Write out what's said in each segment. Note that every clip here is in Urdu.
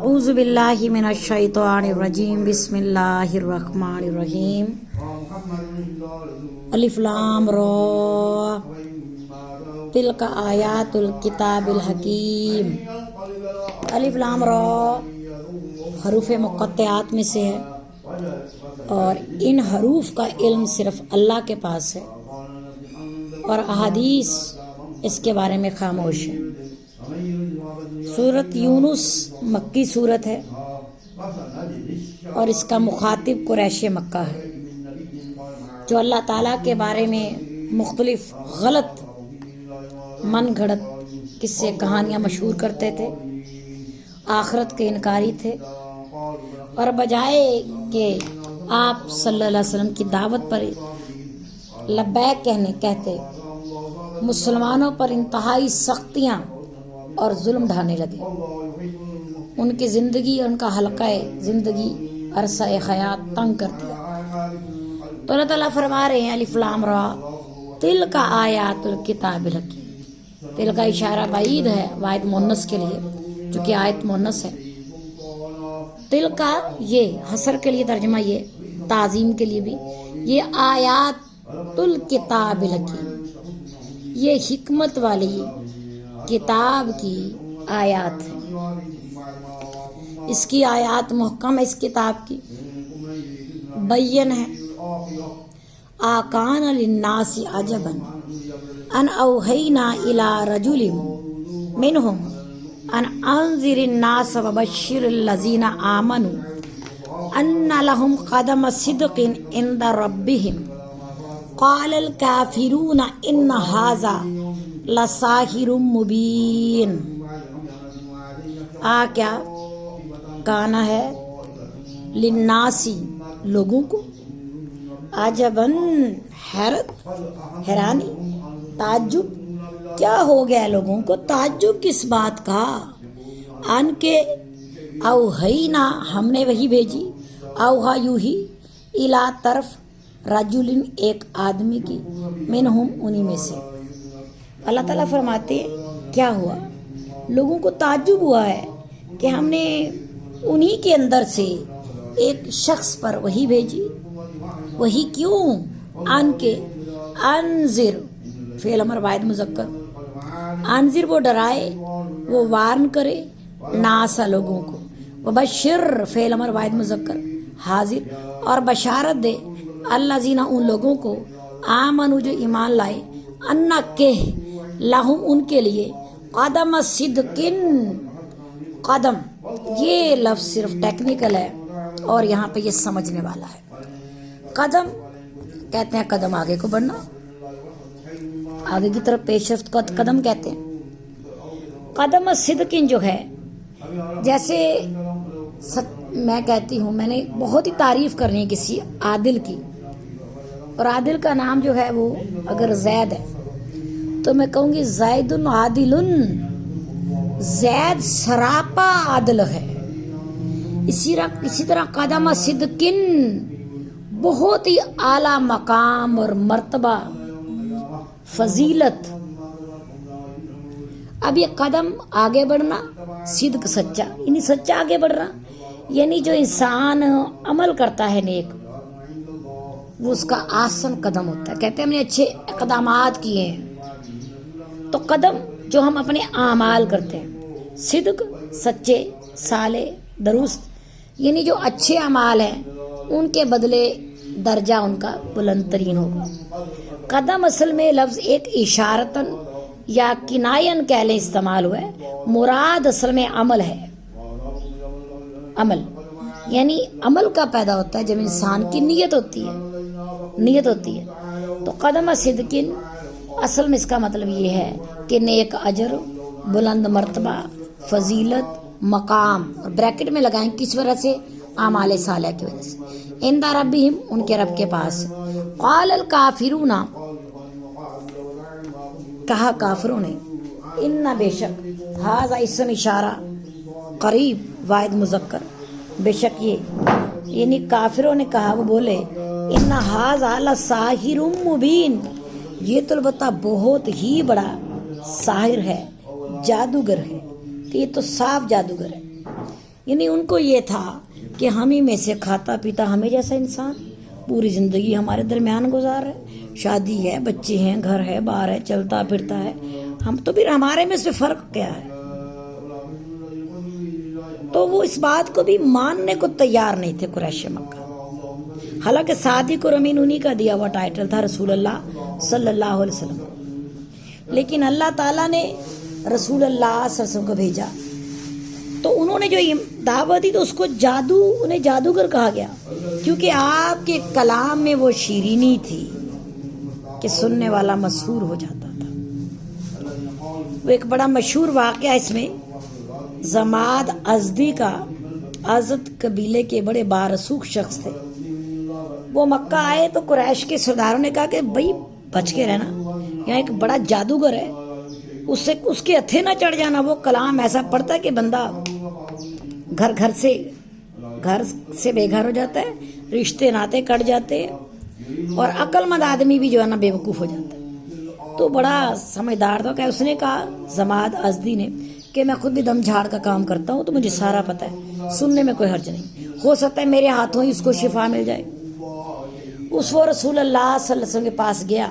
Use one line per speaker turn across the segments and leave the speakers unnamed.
اعوذ باللہ من الشیطان الرجیم بسم اللہ الرحمن الرحیم الف لام را تلک آیات الکتاب الحکیم۔ الف لام را حروف مقطعات میں سے ہے اور ان حروف کا علم صرف اللہ کے پاس ہے اور احادیث اس کے بارے میں خاموش ہے۔ سورت یونس مکی سورت ہے اور اس کا مخاطب قریش مکہ ہے جو اللہ تعالیٰ کے بارے میں مختلف غلط من گھڑت قصے کہانیاں مشہور کرتے تھے، آخرت کے انکاری تھے، اور بجائے کہ آپ صلی اللہ علیہ وسلم کی دعوت پر لبیک کہتے مسلمانوں پر انتہائی سختیاں اور ظلم ڈھانے لگے۔ ان کی زندگی اور ان کا حلقہ زندگی عرصہ حیات تنگ کر دیا۔ تو اللہ تعالیٰ فرما رہے ہیں الف لام را تلک آیات الکتاب الحکیم۔ تل کا اشارہ بعید ہے واحد مؤنث کے لیے جو کہ آیت مؤنث ہے۔ تل کا یہ حصر کے لیے ترجمہ، یہ تعظیم کے لیے بھی، یہ آیات الکتاب الحکیم، یہ حکمت والی کتاب کی آیات ہے۔ اس کی آیات محکم ہے، اس کتاب کی بین ہے۔ آکان للناس عجبا ان اوحینا الی رجل منہم ان انذر الناس وبشر الذین آمنوا ان لهم قدم صدق عند ربهم قال الکافرون ان ھذا لساحر مبین۔ کیا کانا ہے للناسی لوگوں کو، عجباً حیرت، حیرانی، تعجب، کیا ہو گیا لوگوں کو، تعجب کس بات کا، ان کے اوحینا ہم نے وہی بھیجی، اوہا یوں ہی، الا طرف، رجل ایک آدمی کی، منہم انہی میں سے۔ اللہ تعالیٰ فرماتے ہیں کیا ہوا، لوگوں کو تعجب ہوا ہے کہ ہم نے انہی کے اندر سے ایک شخص پر وہی بھیجی۔ وہی کیوں؟ ان کے، انذر فعل امر واحد مذکر، انذر وہ ڈرائے، وہ وارن کرے، ناسا لوگوں کو، وبشر فعل امر واحد مذکر حاضر، اور بشارت دے، الذین ان لوگوں کو، آمنوا جو ایمان لائے، انا کہ لہم ان کے لیے، قدم صدقن، قدم یہ لفظ صرف ٹیکنیکل ہے اور یہاں پہ یہ سمجھنے والا ہے۔ قدم کہتے ہیں قدم آگے کو بڑھنا، آگے کی طرف پیش رفت کو قدم کہتے ہیں۔ قدم صدقن جو ہے، جیسے میں کہتی ہوں، میں نے بہت ہی تعریف کرنی ہے کسی عادل کی، اور عادل کا نام جو ہے وہ اگر زید ہے تو میں کہوں گی زید عادل، زید سراپا عادل ہے۔ اسی طرح قدم صدقن بہت ہی اعلیٰ مقام اور مرتبہ، فضیلت۔ اب یہ قدم آگے بڑھنا، صدق سچا، یعنی سچا آگے بڑھنا، یعنی جو انسان عمل کرتا ہے نیک، وہ اس کا آسن قدم ہوتا ہے۔ کہتے ہیں ہم نے اچھے اقدامات کیے ہیں، تو قدم جو ہم اپنے اعمال کرتے ہیں، صدق سچے، صالح، درست، یعنی جو اچھے اعمال ہیں ان کے بدلے درجہ ان کا بلند ترین ہوگا۔ قدم اصل میں لفظ ایک اشارتن یا کنائن کہہ لیں استعمال ہوا ہے، مراد اصل میں عمل ہے۔ عمل یعنی عمل کا پیدا ہوتا ہے جب انسان کی نیت ہوتی ہے۔ تو قدم صدقن اصل میں اس کا مطلب یہ ہے کہ نیک اجر، بلند مرتبہ، فضیلت، مقام، اور بریکٹ میں لگائیں کس وجہ سے، اعمال صالحہ کی وجہ سے، عند ربہم ان کے رب کے پاس۔ قال الکافرون کہا کافروں نے، ان بے شک، ھذا اسم اشارہ قریب واحد مذکر، بے شک یہ، یعنی کافروں نے کہا، وہ بولے، ان ھذا لساحر مبین، یہ تو البتہ بہت ہی بڑا ساحر ہے، جادوگر ہے، کہ یہ تو صاف جادوگر ہے۔ یعنی ان کو یہ تھا کہ ہم ہی میں سے کھاتا پیتا ہمیں جیسا انسان پوری زندگی ہمارے درمیان گزار ہے، شادی ہے، بچے ہیں، گھر ہے، باہر ہے، چلتا پھرتا ہے، ہم تو پھر ہمارے میں سے فرق کیا ہے؟ تو وہ اس بات کو بھی ماننے کو تیار نہیں تھے قریش مکہ. حالانکہ صادق اور امین انہی کا دیا ہوا ٹائٹل تھا رسول اللہ صلی اللہ علیہ وسلم کو، لیکن اللہ تعالیٰ نے رسول اللہ صلی اللہ علیہ وسلم کو بھیجا تو انہوں نے جو دعوت دی تو اس کو انہیں جادوگر کہا گیا، کیونکہ آپ کے کلام میں وہ شیرینی تھی کہ سننے والا مسحور ہو جاتا تھا. وہ ایک بڑا مشہور واقعہ اس میں زماد ازدی کا، ازد قبیلے کے بڑے بارسوخ شخص تھے. وہ مکہ آئے تو قریش کے سرداروں نے کہا کہ بھائی بچ کے رہنا، یہاں ایک بڑا جادوگر ہے، اس کے ہتھے نہ چڑھ جانا. وہ کلام ایسا پڑھتا ہے کہ بندہ گھر سے بے گھر ہو جاتا ہے، رشتے ناتے کٹ جاتے ہیں، اور عقل مند آدمی بھی جو ہے نا بے وقوف ہو جاتا ہے. تو بڑا سمجھدار تھا کہ اس نے کہا زماد ازدی نے کہ میں خود بھی دم جھاڑ کا کام کرتا ہوں تو مجھے سارا پتہ ہے، سننے میں کوئی حرج نہیں، ہو سکتا ہے میرے ہاتھوں ہی اس کو شفا مل جائے. اس وہ رسول اللہ صلی اللہ علیہ وسلم کے پاس گیا،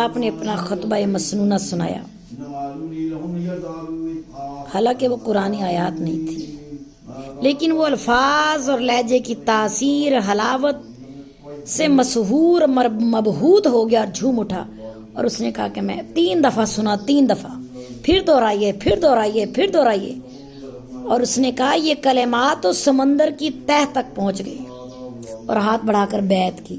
آپ نے اپنا خطبہ مسنونہ سنایا. حالانکہ وہ قرآنی آیات نہیں تھی، لیکن وہ الفاظ اور لہجے کی تاثیر حلاوت سے مسحور مبہوت ہو گیا اور جھوم اٹھا. اور اس نے کہا کہ میں 3 دفعہ سنا، 3 دفعہ، پھر دہرائیے. اور اس نے کہا یہ کلمات تو سمندر کی تہ تک پہنچ گئی، اور ہاتھ بڑھا کر بیعت کی.